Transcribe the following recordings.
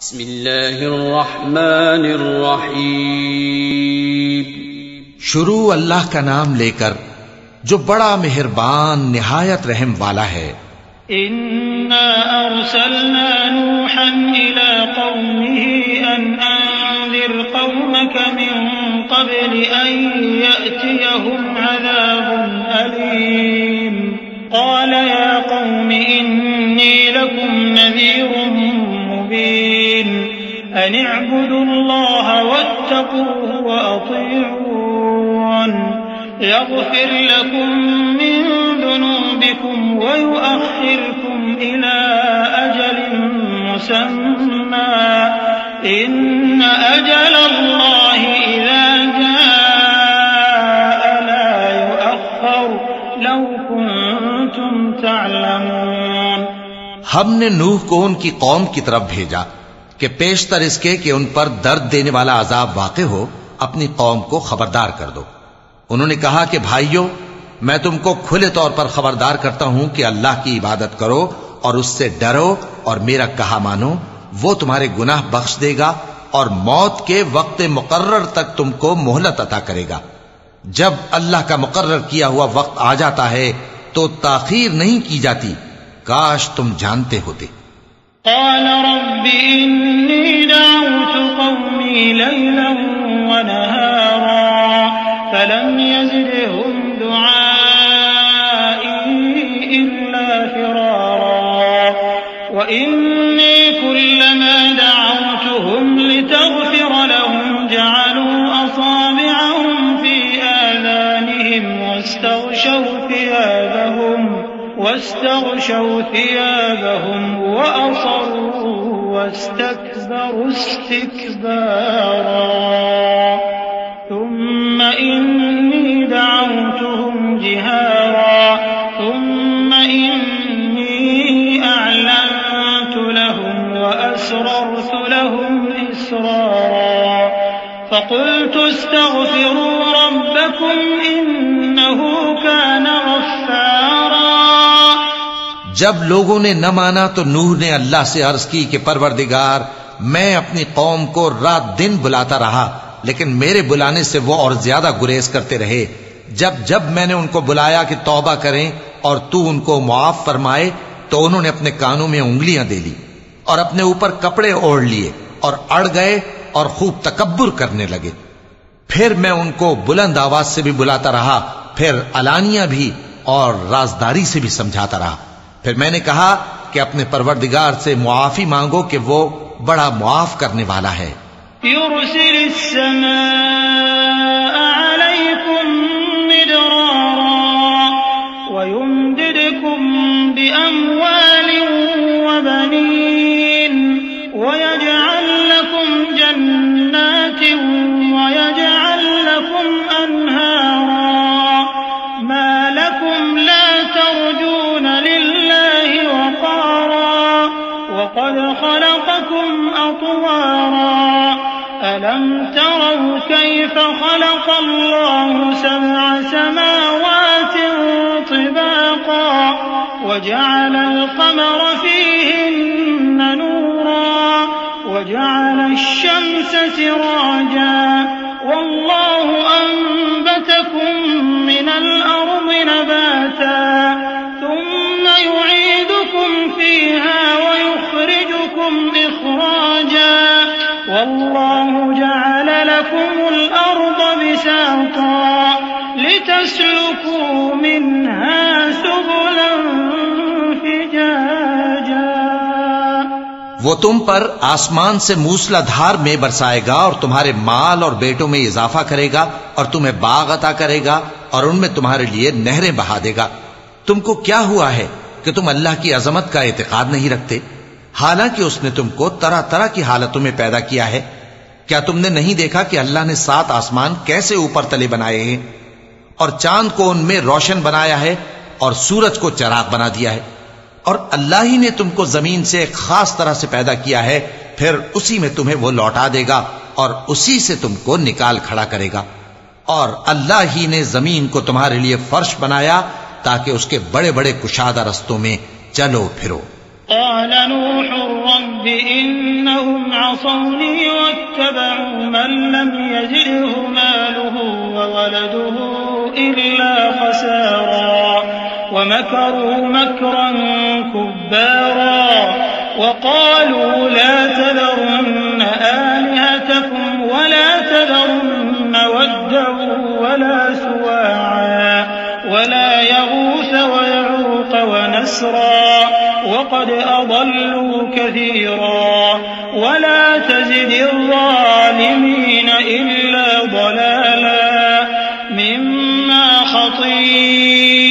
بسم اللہ الرحمن الرحیم۔ شروع اللہ کا نام لے کر جو بڑا مہربان نہایت رحم والا ہے۔ انا ارسلنا نوحا الى قومه ان انذر قومك من قبل ان يأتيهم عذاب أليم قال يا قوم اني لكم نذير مبين ان اعبدوا الله واتقوه واطيعون يغفر لكم من ذنوبكم ويؤخركم إلى أجل مسمى إن أجل الله إذا جاء لا يؤخر لو كنتم تعلمون۔ ہم نے نوح کو ان کی قوم کی طرف بھیجا کہ پیشتر اس کے کہ ان پر درد دینے والا عذاب واقع ہو اپنی قوم کو خبردار کر دو۔ انہوں نے کہا کہ بھائیو، میں تم کو کھلے طور پر خبردار کرتا ہوں کہ اللہ کی عبادت کرو اور اس سے ڈرو اور میرا کہا مانو، وہ تمہارے گناہ بخش دے گا اور موت کے وقت مقرر تک تم کو مہلت عطا کرے گا۔ جب اللہ کا مقرر کیا ہوا وقت آ جاتا ہے تو تاخیر نہیں کی جاتی، کاش تم جانتے ہوتے۔ قال رب إني دعوت قومي ليلا ونهارا فلم يزدهم دعائي إلا فرارا وإني كلما دعوتهم لتغفر لهم جعلوا أصابعهم في آذانهم واستغشوا ثيابهم وأصروا واستكبروا استكبارا ثم إني دعوتهم جهارا ثم إني أعلنت لهم وأسررت لهم إسرارا فقلت استغفروا ربكم إنه كان غفارا۔ جب لوگوں نے نہ مانا تو نوح نے اللہ سے عرض کی کہ پروردگار، میں اپنی قوم کو رات دن بلاتا رہا لیکن میرے بلانے سے وہ اور زیادہ گریز کرتے رہے۔ جب میں نے ان کو بلایا کہ توبہ کریں اور تو ان کو معاف فرمائے تو انہوں نے اپنے کانوں میں انگلیاں دے لی اور اپنے اوپر کپڑے اوڑھ لیے اور اڑ گئے اور خوب تکبر کرنے لگے۔ پھر میں ان کو بلند آواز سے بھی بلاتا رہا، پھر علانیہ بھی اور رازداری سے بھی سمجھاتا رہا۔ پھر میں نے کہا کہ اپنے پروردگار سے معافی مانگو کہ وہ بڑا معاف کرنے والا ہے۔ يرسل السماء عليكم مدرارا ويمددكم بأموال وبنين ويجعل لكم جنات ويجعل لكم أنهارا ما لكم لا ترجون لله وقارا وقد خلقكم أطوارا ألم تروا كيف خلق الله 7 سماوات طباقا وجعل القمر فيهن نورا وجعل الشمس سراجا والله أنبتكم من الأرض نباتا ثم يعيدكم فيها ويخرجكم إخراجا والله جعل لكم الأرض بساطا لتسلكوا منها سبلا فجاجا۔ وہ تم پر آسمان سے موسلا دھار میں برسائے گا اور تمہارے مال اور بیٹوں میں اضافہ کرے گا اور تمہیں باغ عطا کرے گا اور ان میں تمہارے لیے نہریں بہا دے گا۔ تم کو کیا ہوا ہے کہ تم اللہ کی عظمت کا اعتقاد نہیں رکھتے، حالانکہ اس نے تم کو طرح طرح کی حالتوں میں پیدا کیا ہے؟ کیا تم نے نہیں دیکھا کہ اللہ نے 7 آسمان کیسے اوپر تلے بنائے ہیں اور چاند کو ان میں روشن بنایا ہے اور سورج کو چراغ بنا دیا ہے؟ اور اللہ ہی نے تم کو زمین سے ایک خاص طرح سے پیدا کیا ہے، پھر اسی میں تمہیں وہ لوٹا دے گا اور اسی سے تم کو نکال کھڑا کرے گا۔ اور اللہ ہی نے زمین کو تمہارے لیے فرش بنایا تاکہ اس کے بڑے بڑے کشادہ رستوں میں چلو پھرو۔ قال نوح رب إنهم عصوني واتبعوا من لم يزده ماله وولده إلا خسارا ومكروا مكرا كبارا وقالوا لا تذرن آلهتكم ولا تذرن ودا ولا سواعا ولا يغوث ويعوق ونسرا وقد أضلوا كثيرا ولا تزد الظالمين إلا ضلالا مما خطيئاتهم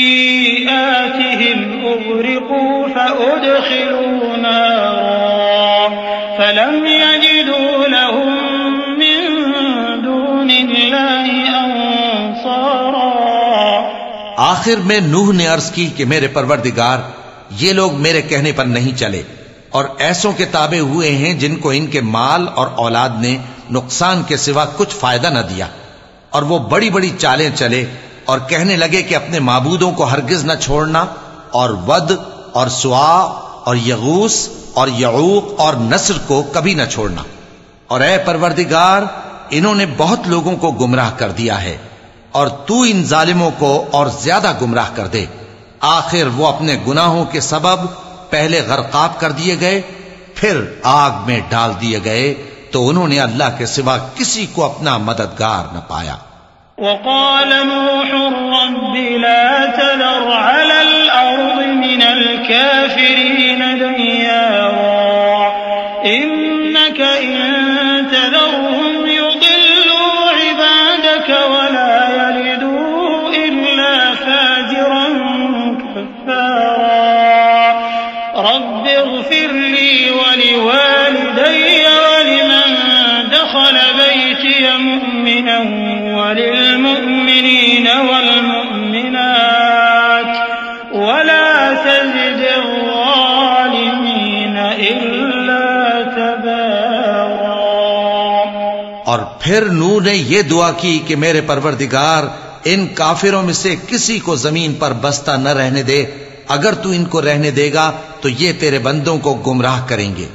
أغرقوا فأدخلوا نارا فلم يجدوا لهم من دون الله أنصارا. آخر میں نوح نے عرض کی کہ میرے پروردگار یہ لوگ میرے کہنے پر نہیں چلے اور ایسوں کے تابع ہوئے ہیں جن کو ان کے مال اور اولاد نے نقصان کے سوا کچھ فائدہ نہ دیا، اور وہ بڑی بڑی چالیں چلے اور کہنے لگے کہ اپنے معبودوں کو ہرگز نہ چھوڑنا، اور ود اور سوا اور یغوث اور یعوق اور نصر کو کبھی نہ چھوڑنا. اور اے پروردگار انہوں نے بہت لوگوں کو گمراہ کر دیا ہے، اور تو ان ظالموں کو اور زیادہ گمراہ کر دے. آخر وہ اپنے گناہوں کے سبب پہلے غرقاب کر دیے گئے، پھر آگ میں ڈال دیے گئے، تو انہوں نے اللہ کے سوا کسی کو اپنا مددگار نہ پایا. وقال نوح رب لا تذر على الأرض من الكافرين ديارا إنك إن تذرهم يضلوا عبادك ولا يلدوا إلا فاجرا كفارا رب اغفر لي ولوالدي ولمن دخل بيتي مؤمنا وللمؤمنين والمؤمنات ولا تزد الظالمين إلا تبارا. اور پھر نوح نے یہ دعا کی کہ میرے پروردگار ان کافروں میں سے کسی کو زمین پر بستہ نہ رہنے دے، اگر تو ان کو رہنے دے گا تو یہ تیرے بندوں کو گمراہ کریں گے،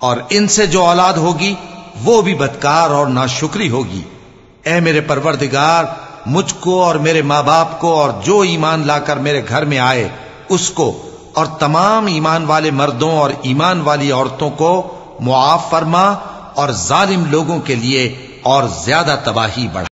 اور ان سے جو اولاد ہوگی وہ بھی بدکار اور ناشکری ہوگی. اے میرے پروردگار مجھ کو اور میرے ماں باپ کو اور جو ایمان لا کر میرے گھر میں آئے اس کو اور تمام ایمان والے مردوں اور ایمان والی عورتوں کو معاف فرما، اور ظالم لوگوں کے لیے اور زیادہ تباہی بڑھا.